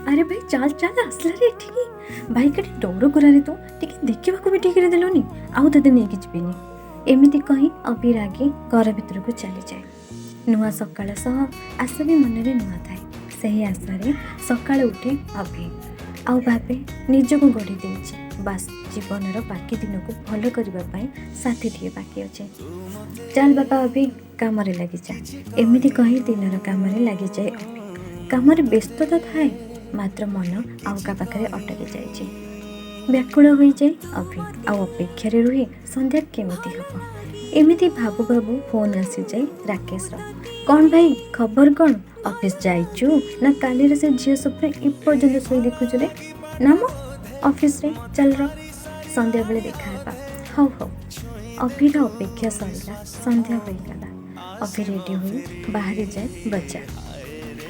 अरे भाई चल चल आसला रे ठीक भाई कटी डर करारे तू टिके देखा भी ठीक देलुनी आउ तते नहीं जीविनी एमती कही अभी रागी घर भीतर को चली जाए। नुआ सकाळ सह आशा भी मन में नुआ थाए सही आशारे सकाळ उठे अभी आउ भावे निजक गढ़ी देछि बास जीवन बाकी दिन को भल करने साथी टे बाकी अच्छे चल बाबा अभी कम लगी जा एमती कही दिन कम लगी जाए अभी कम व्यस्तता थाए मात्र मन आउ का पाखे अटकी जाए व्याकुल हो जाए अभी आउ अपेक्षा रुहे संध्या केमिति हम एमिति भाबू भाबू फोन आसी जाए राकेश कौन भाई खबर कौन ऑफिस जाइचु ना काली से झील स्वप्न एपर्यंत शोई देखुचु रे ना मो ऑफिस रे चल र संध्या बेले देखा हौ हौ अभिर अपेक्षा सरिला संध्या होईगला अभि रेडी हुई बाहरी जाए बजार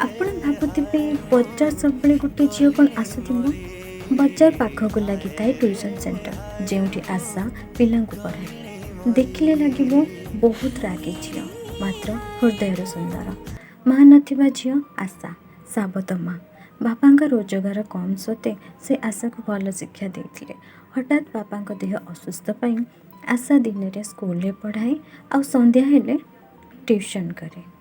आपण भाबुथिबे बजार सब गोटे झील कौन आसुथिबो बजार पाखक लगी थाए ट्यूशन सेंटर जेउठी आशा पिला पढ़ाए देखिले लगे बहुत रागी झील मात्र हृदय सुंदर माँ नथिबा झील आशा साबत माँ बापा रोजगार कम सत्वे से आशा को भल शिक्षा देते हठात बापा देह असुस्थ पाई आशा दिन में स्कूल पढ़ाए आ संध्या हेले ट्यूशन करे।